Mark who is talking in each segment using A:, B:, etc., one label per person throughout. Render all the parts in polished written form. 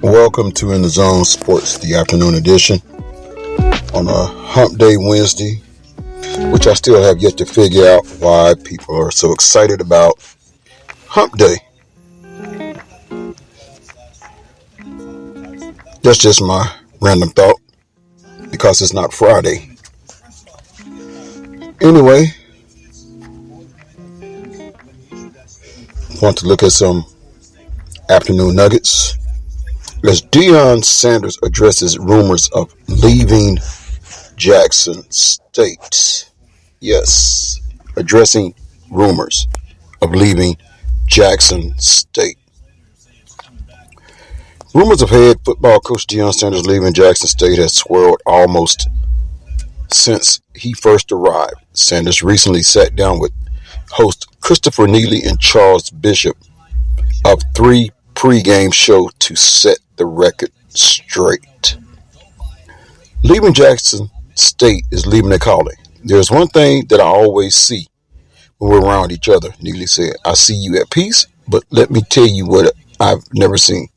A: Welcome to In the Zone Sports, the afternoon edition on a Hump Day Wednesday, which I still have yet to figure out why people are so excited about Hump Day. That's just my random thought because it's not Friday. Anyway, want to look at some afternoon nuggets. As Deion Sanders addresses rumors of leaving Jackson State. Yes, addressing rumors of leaving Jackson State. Rumors of head football coach Deion Sanders leaving Jackson State has swirled almost since he first arrived. Sanders recently sat down with host Christopher Neely and Charles Bishop of 3 pregame show to set the record straight. Leaving Jackson State is leaving a calling. There's one thing that I always see when we're around each other, Neely said. I see you at peace, but let me tell you what I've never seen.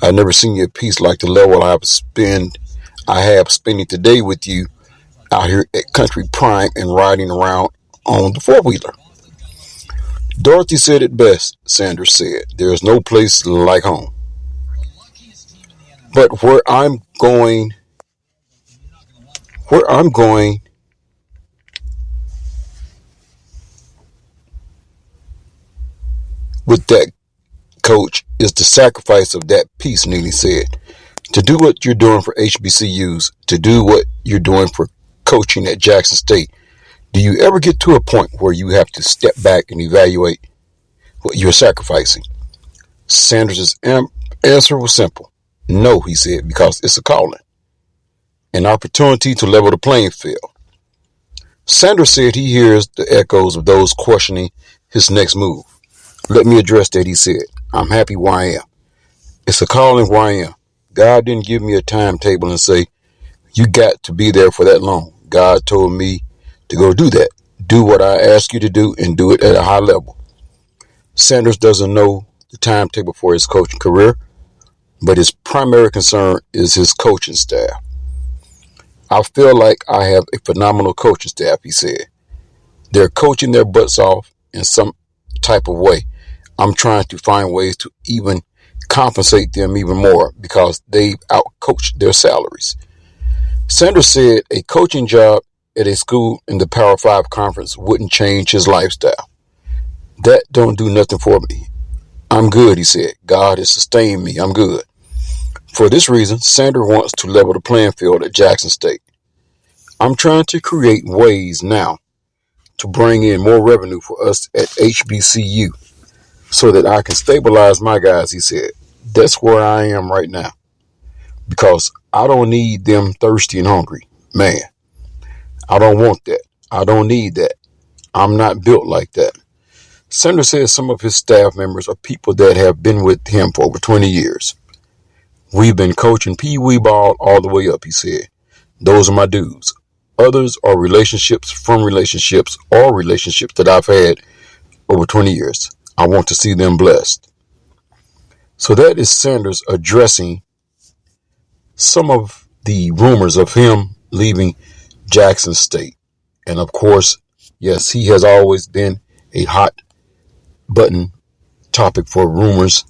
A: I've never seen you at peace like the level I have spending today with you out here at Country Prime and riding around on the four-wheeler. Dorothy said it best, Sanders said. There is no place like home. But where I'm going with that, coach, is the sacrifice of that peace, Neely said. To do what you're doing for HBCUs, to do what you're doing for coaching at Jackson State, do you ever get to a point where you have to step back and evaluate what you're sacrificing? Sanders' answer was simple. No, he said, because it's a calling, an opportunity to level the playing field. Sanders said he hears the echoes of those questioning his next move. Let me address that, he said. I'm happy where I am. It's a calling where I am. God didn't give me a timetable and say, you got to be there for that long. God told me to go do that. Do what I ask you to do and do it at a high level. Sanders doesn't know the timetable for his coaching career, but his primary concern is his coaching staff. I feel like I have a phenomenal coaching staff, he said. They're coaching their butts off in some type of way. I'm trying to find ways to even compensate them even more because they've outcoached their salaries. Sanders said a coaching job at a school in the Power 5 conference wouldn't change his lifestyle. That don't do nothing for me. I'm good, he said. God has sustained me. I'm good. For this reason, Sanders wants to level the playing field at Jackson State. I'm trying to create ways now to bring in more revenue for us at HBCU so that I can stabilize my guys, he said. That's where I am right now because I don't need them thirsty and hungry. Man, I don't want that. I don't need that. I'm not built like that. Sanders says some of his staff members are people that have been with him for over 20 years. We've been coaching Pee Wee ball all the way up, he said. Those are my dudes. Others are relationships that I've had over 20 years. I want to see them blessed. So that is Sanders addressing some of the rumors of him leaving Jackson State. And of course, yes, he has always been a hot button topic for rumors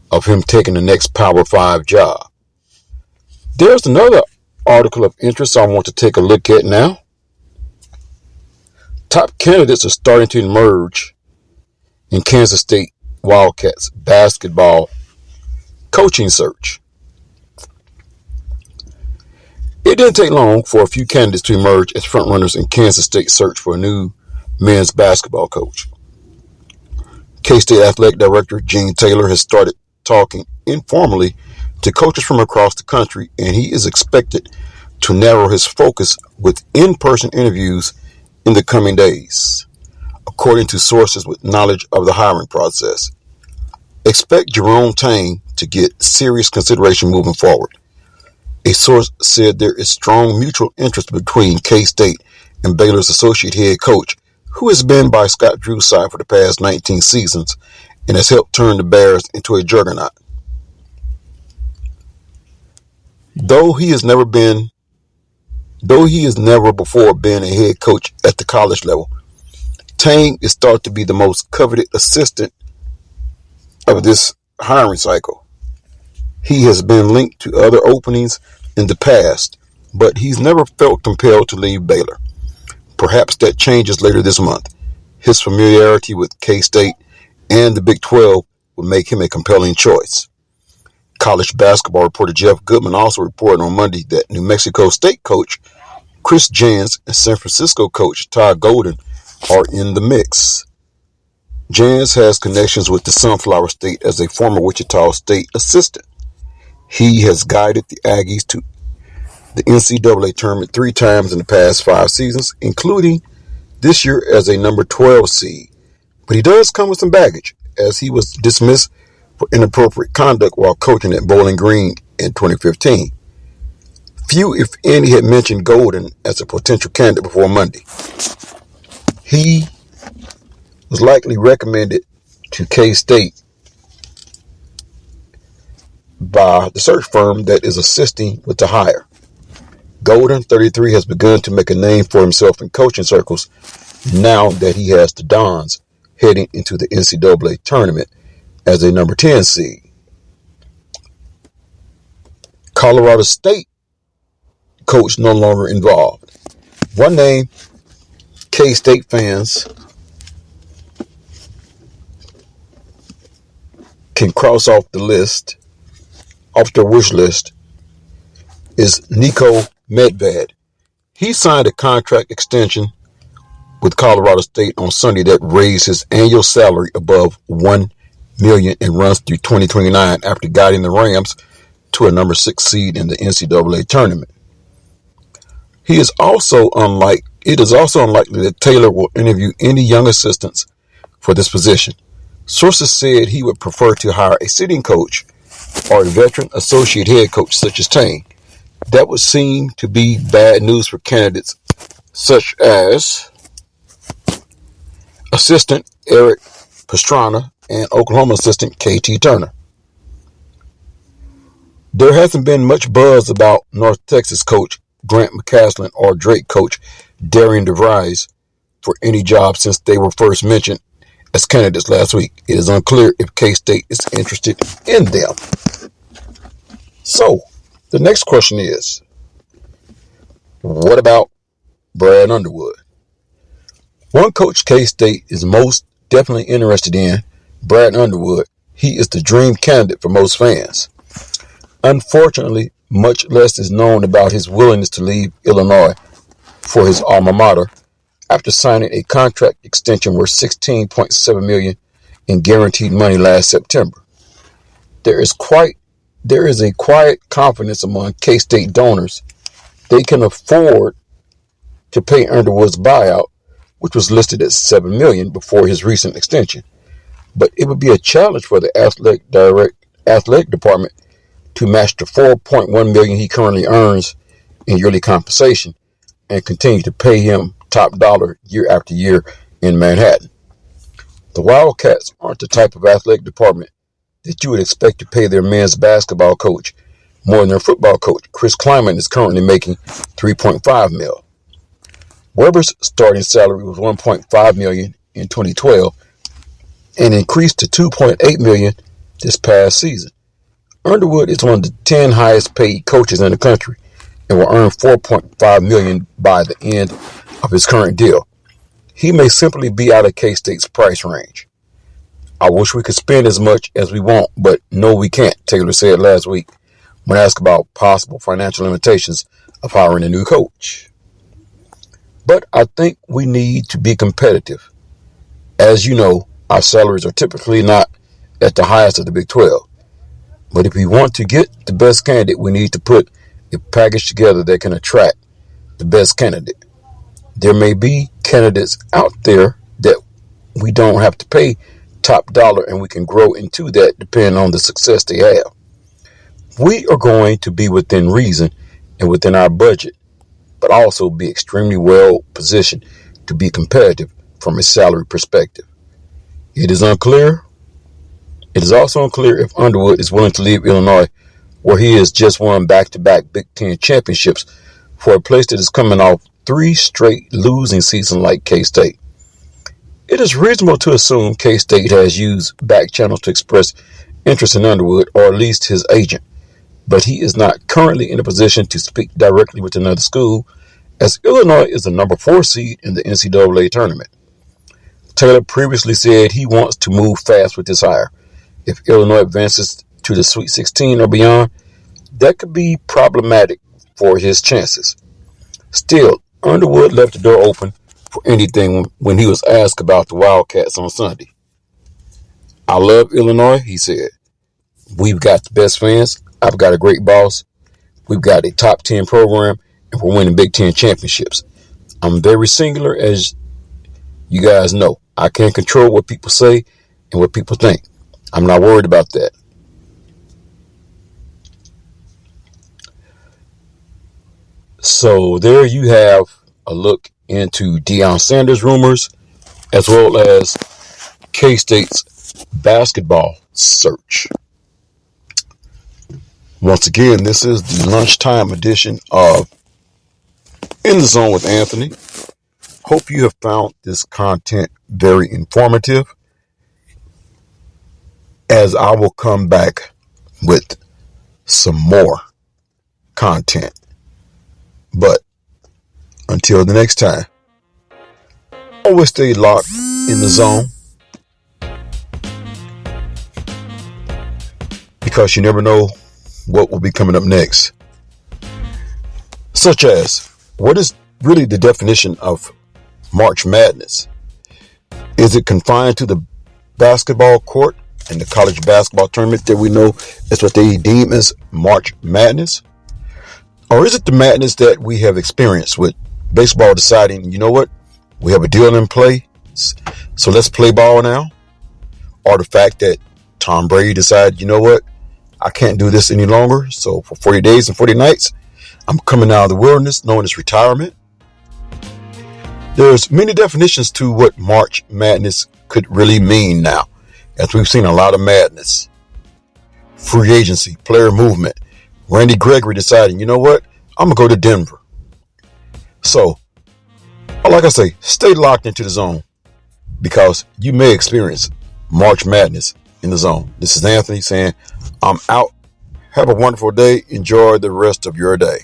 A: of him taking the next Power 5 job. There's another article of interest I want to take a look at now. Top candidates are starting to emerge in Kansas State Wildcats basketball coaching search. It didn't take long for a few candidates to emerge as frontrunners in Kansas State's search for a new men's basketball coach. K-State Athletic Director Gene Taylor has started talking informally to coaches from across the country, and he is expected to narrow his focus with in-person interviews in the coming days, according to sources with knowledge of the hiring process. Expect Jerome Tang to get serious consideration moving forward. A source said there is strong mutual interest between K-State and Baylor's associate head coach, who has been by Scott Drew's side for the past 19 seasons and has helped turn the Bears into a juggernaut. Though he has never before been a head coach at the college level, Tang is thought to be the most coveted assistant of this hiring cycle. He has been linked to other openings in the past, but he's never felt compelled to leave Baylor. Perhaps that changes later this month. His familiarity with K-State and the Big 12 would make him a compelling choice. College basketball reporter Jeff Goodman also reported on Monday that New Mexico State coach Chris Jans and San Francisco coach Todd Golden are in the mix. Jans has connections with the Sunflower State as a former Wichita State assistant. He has guided the Aggies to the NCAA tournament 3 times in the past 5 seasons, including this year as a number 12 seed. But he does come with some baggage, as he was dismissed for inappropriate conduct while coaching at Bowling Green in 2015. Few, if any, had mentioned Golden as a potential candidate before Monday. He was likely recommended to K-State by the search firm that is assisting with the hire. Golden, 33, has begun to make a name for himself in coaching circles now that he has the Dons heading into the NCAA tournament as a number 10 seed. Colorado State coach no longer involved. One name K-State fans can cross off their wish list, is Nico Medved. He signed a contract extension with Colorado State on Sunday that raised his annual salary above $1 million and runs through 2029 after guiding the Rams to a number 6 seed in the NCAA tournament. It is also unlikely that Taylor will interview any young assistants for this position. Sources said he would prefer to hire a sitting coach or a veteran associate head coach such as Tang. That would seem to be bad news for candidates such as assistant Eric Pastrana and Oklahoma assistant KT Turner. There hasn't been much buzz about North Texas coach Grant McCaslin or Drake coach Darian DeVries for any job since they were first mentioned as candidates last week. It is unclear if K-State is interested in them. So, the next question is, what about Brad Underwood? One coach K-State is most definitely interested in, Brad Underwood. He is the dream candidate for most fans. Unfortunately, much less is known about his willingness to leave Illinois for his alma mater after signing a contract extension worth $16.7 million in guaranteed money last September. There is a quiet confidence among K-State donors they can afford to pay Underwood's buyout, which was listed at $7 million before his recent extension. But it would be a challenge for the athletic department to match the $4.1 million he currently earns in yearly compensation and continue to pay him top dollar year after year in Manhattan. The Wildcats aren't the type of athletic department that you would expect to pay their men's basketball coach more than their football coach. Chris Kleiman is currently making $3.5 million. Weber's starting salary was $1.5 million in 2012 and increased to $2.8 million this past season. Underwood is one of the 10 highest paid coaches in the country and will earn $4.5 million by the end of his current deal. He may simply be out of K-State's price range. I wish we could spend as much as we want, but no, we can't, Taylor said last week when asked about possible financial limitations of hiring a new coach. But I think we need to be competitive. As you know, Our salaries are typically not at the highest of the Big 12. But if we want to get the best candidate, we need to put a package together that can attract the best candidate. There may be candidates out there that we don't have to pay top dollar, and we can grow into that depending on the success they have. We are going to be within reason and within our budget, but also be extremely well positioned to be competitive from a salary perspective. It is unclear. It is also unclear if Underwood is willing to leave Illinois, where he has just won back-to-back Big Ten championships, for a place that is coming off 3 straight losing seasons like K-State. It is reasonable to assume K-State has used back channels to express interest in Underwood, or at least his agent, but he is not currently in a position to speak directly with another school, as Illinois is the number 4 seed in the NCAA tournament. Taylor previously said he wants to move fast with this hire. If Illinois advances to the Sweet 16 or beyond, that could be problematic for his chances. Still, Underwood left the door open for anything when he was asked about the Wildcats on Sunday. I love Illinois, he said. We've got the best fans. I've got a great boss. We've got a top 10 program, and we're winning Big Ten championships. I'm very singular, as you guys know. I can't control what people say and what people think. I'm not worried about that. So there you have a look into Deion Sanders rumors, as well as K-State's basketball search. Once again, this is the lunchtime edition of In the Zone with Anthony. Hope you have found this content very informative, as I will come back with some more content. But until the next time, always stay locked in the zone, because you never know what will be coming up next. Such as, what is really the definition of March Madness? Is it confined to the basketball court and the college basketball tournament that we know is what they deem as March Madness? Or is it the madness that we have experienced with baseball deciding, you know what, we have a deal in play, so let's play ball now? Or the fact that Tom Brady decided, you know what, I can't do this any longer, so for 40 days and 40 nights, I'm coming out of the wilderness, known as retirement? There's many definitions to what March Madness could really mean now, as we've seen a lot of madness. Free agency, player movement, Randy Gregory deciding, you know what, I'm going to go to Denver. So, like I say, stay locked into the zone, because you may experience March Madness in the zone. This is Anthony saying, I'm out. Have a wonderful day. Enjoy the rest of your day.